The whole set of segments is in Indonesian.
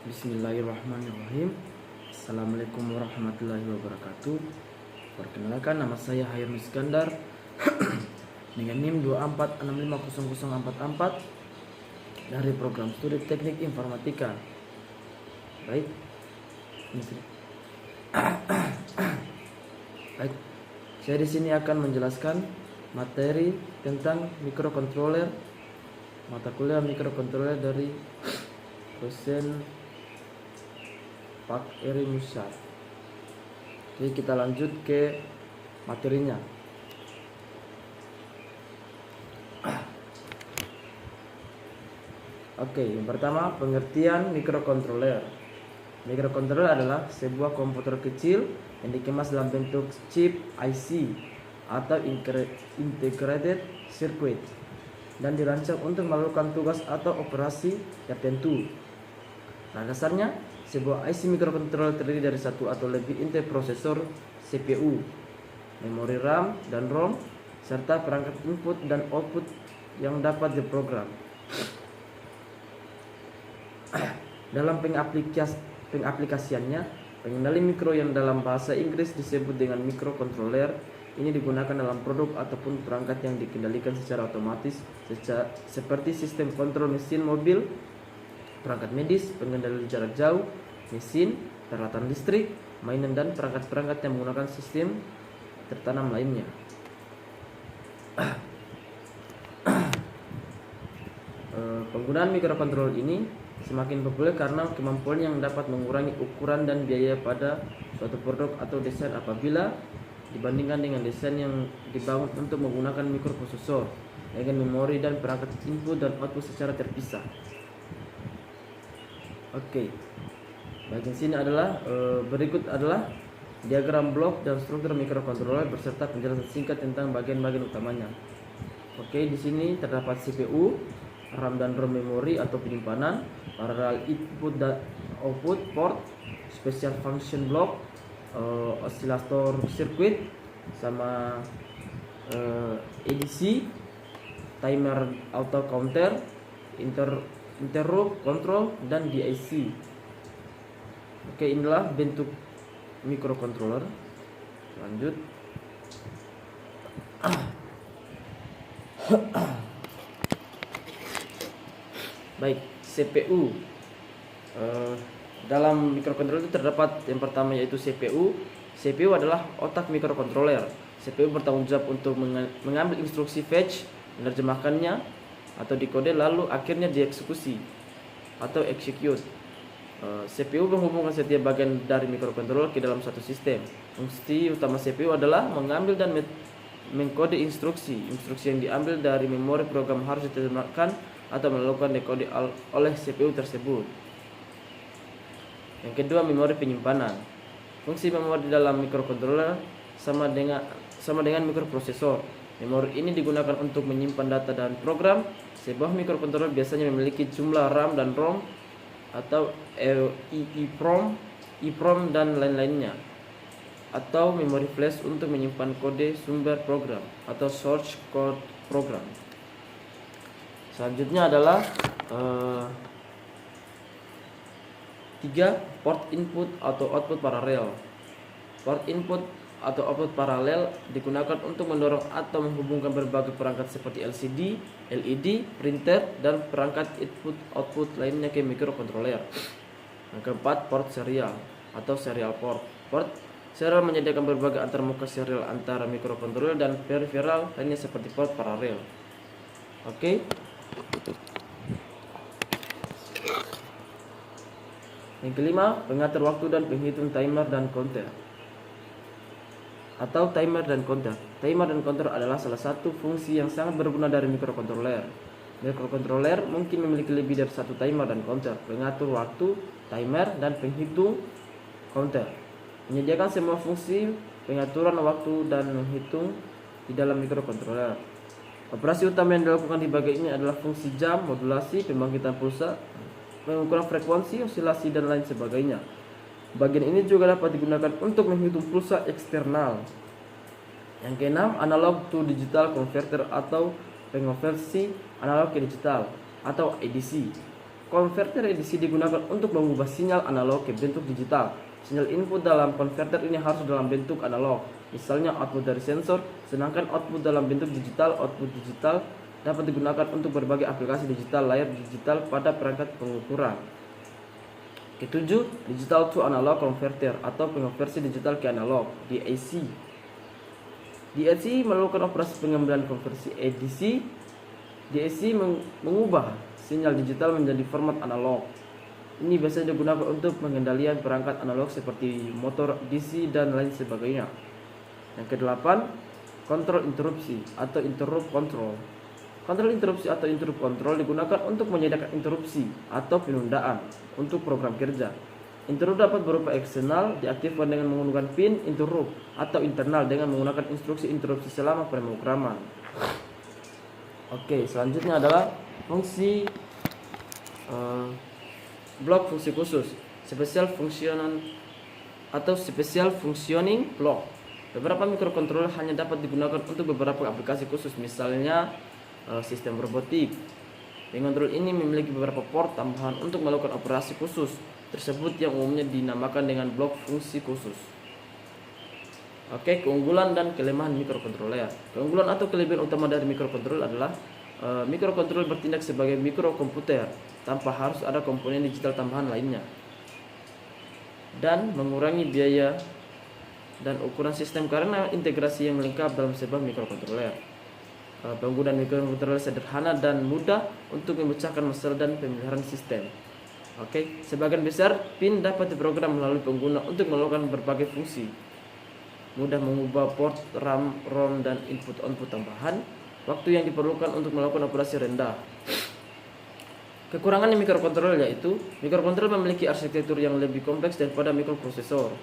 Bismillahirrahmanirrahim. Assalamualaikum warahmatullahi wabarakatuh. Perkenalkan, nama saya Hayam Iskandar dengan NIM 24650044 dari program studi teknik informatika. Baik. Baik. Saya di sini akan menjelaskan materi tentang mikrokontroler, mata kuliah mikrokontroler dari dosen Pak Eri Musa. Jadi kita lanjut ke materinya. Oke, yang pertama pengertian mikrokontroler. Mikrokontroler adalah sebuah komputer kecil yang dikemas dalam bentuk chip IC atau integrated circuit dan dirancang untuk melakukan tugas atau operasi tertentu. Pada dasarnya, sebuah IC mikrokontroler terdiri dari satu atau lebih inti prosesor CPU, memori RAM dan ROM, serta perangkat input dan output yang dapat diprogram. Dalam pengaplikasiannya, pengendali mikro yang dalam bahasa Inggris disebut dengan mikrokontroler ini digunakan dalam produk ataupun perangkat yang dikendalikan secara otomatis seperti sistem kontrol mesin mobil, perangkat medis, pengendali jarak jauh, mesin, peralatan listrik, mainan, dan perangkat-perangkat yang menggunakan sistem tertanam lainnya. Penggunaan mikrokontroler ini semakin populer karena kemampuan yang dapat mengurangi ukuran dan biaya pada suatu produk atau desain apabila dibandingkan dengan desain yang dibangun untuk menggunakan mikroprosesor dengan memori dan perangkat input dan output secara terpisah. Oke, bagian sini adalah berikut adalah diagram blok dan struktur mikrokontroler beserta penjelasan singkat tentang bagian-bagian utamanya. Oke, di sini terdapat CPU, RAM dan ROM memori atau penyimpanan, parallel input dan output port, special function block, oscillator circuit, sama ADC, timer auto counter, interrupt control, dan DIC. Oke, inilah bentuk mikrokontroler. Lanjut. Baik, CPU. Dalam mikrokontroler itu terdapat yang pertama yaitu CPU. CPU adalah otak mikrokontroler. CPU bertanggung jawab untuk mengambil instruksi fetch, menerjemahkannya atau dekode, lalu akhirnya dieksekusi atau execute. CPU menghubungkan setiap bagian dari mikrokontroler ke dalam satu sistem. Fungsi utama CPU adalah mengambil dan mengkode instruksi. Instruksi yang diambil dari memori program harus diterjemahkan atau melakukan dekode oleh CPU tersebut. Yang kedua, memori penyimpanan. Fungsi memori di dalam mikrokontroler sama dengan mikroprosesor. Memori ini digunakan untuk menyimpan data dan program. Sebuah mikrokontroler biasanya memiliki jumlah RAM dan ROM atau EEPROM dan lain-lainnya, atau memori flash untuk menyimpan kode sumber program atau source code program. Selanjutnya adalah 3. Port input atau output paralel. Port input atau output paralel digunakan untuk mendorong atau menghubungkan berbagai perangkat seperti LCD, LED, printer, dan perangkat input-output lainnya ke mikrokontroler. Yang keempat, port serial atau serial port. Port serial menyediakan berbagai antarmuka serial antara mikrokontroler dan peripheral lainnya seperti port paralel. Oke. Yang kelima, pengatur waktu dan penghitung timer dan counter. Atau timer dan counter. Timer dan counter adalah salah satu fungsi yang sangat berguna dari mikrokontroler. Mikrokontroler mungkin memiliki lebih dari satu timer dan counter, pengatur waktu, timer, dan penghitung counter. Menyediakan semua fungsi pengaturan waktu dan menghitung di dalam mikrokontroler. Operasi utama yang dilakukan di bagian ini adalah fungsi jam, modulasi, pembangkitan pulsa, pengukuran frekuensi, osilasi, dan lain sebagainya. Bagian ini juga dapat digunakan untuk menghitung pulsa eksternal. Yang keenam, analog to digital converter atau pengonversi analog ke digital atau ADC. Konverter ADC digunakan untuk mengubah sinyal analog ke bentuk digital. Sinyal input dalam konverter ini harus dalam bentuk analog, misalnya output dari sensor, sedangkan output dalam bentuk digital. Output digital dapat digunakan untuk berbagai aplikasi digital layar digital pada perangkat pengukuran. Ketujuh, digital to analog converter atau pengonversi digital ke analog, DAC. DAC melakukan operasi pengambilan konversi ADC. DAC mengubah sinyal digital menjadi format analog. Ini biasanya digunakan untuk pengendalian perangkat analog seperti motor DC dan lain sebagainya. Yang kedelapan, kontrol interupsi atau interrupt control. Kontrol interupsi atau interrupt control digunakan untuk menyediakan interupsi atau penundaan untuk program kerja. Interrupt dapat berupa eksternal, diaktifkan dengan menggunakan pin interrupt, atau internal dengan menggunakan instruksi interupsi selama pemrograman. Oke, selanjutnya adalah fungsi blok fungsi khusus, special functioning block. Beberapa microcontroller hanya dapat digunakan untuk beberapa aplikasi khusus, misalnya sistem robotik. Pengontrol ini memiliki beberapa port tambahan untuk melakukan operasi khusus tersebut yang umumnya dinamakan dengan blok fungsi khusus. Oke, keunggulan dan kelemahan mikrokontroler. Keunggulan atau kelebihan utama dari mikrokontroler adalah mikrokontroler bertindak sebagai mikrokomputer tanpa harus ada komponen digital tambahan lainnya, dan mengurangi biaya dan ukuran sistem karena integrasi yang lengkap dalam sebuah mikrokontroler. Penggunaan mikrokontroler sederhana dan mudah untuk memecahkan masalah dan pemeliharaan sistem. Oke, sebagian besar pin dapat diprogram melalui pengguna untuk melakukan berbagai fungsi. Mudah mengubah port RAM, ROM, dan input-output tambahan. Waktu yang diperlukan untuk melakukan operasi rendah. Kekurangan mikrokontroler yaitu mikrokontroler memiliki arsitektur yang lebih kompleks daripada mikroprosesor.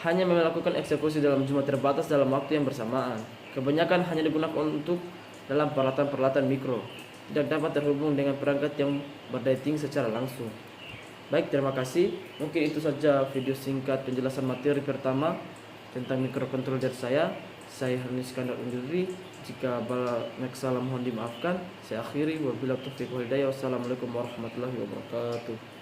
Hanya melakukan eksekusi dalam jumlah terbatas dalam waktu yang bersamaan. Kebanyakan hanya digunakan untuk dalam peralatan-peralatan mikro. Tidak dapat terhubung dengan perangkat yang berdaya tinggi secara langsung. Baik, terima kasih. Mungkin itu saja video singkat penjelasan materi pertama tentang mikrokontroler dari saya. Saya Hani Iskandar undur diri. Jika banyak salah mohon dimaafkan. Saya akhiri. Wabillahi taufiq wal hidayah. Wassalamualaikum warahmatullahi wabarakatuh.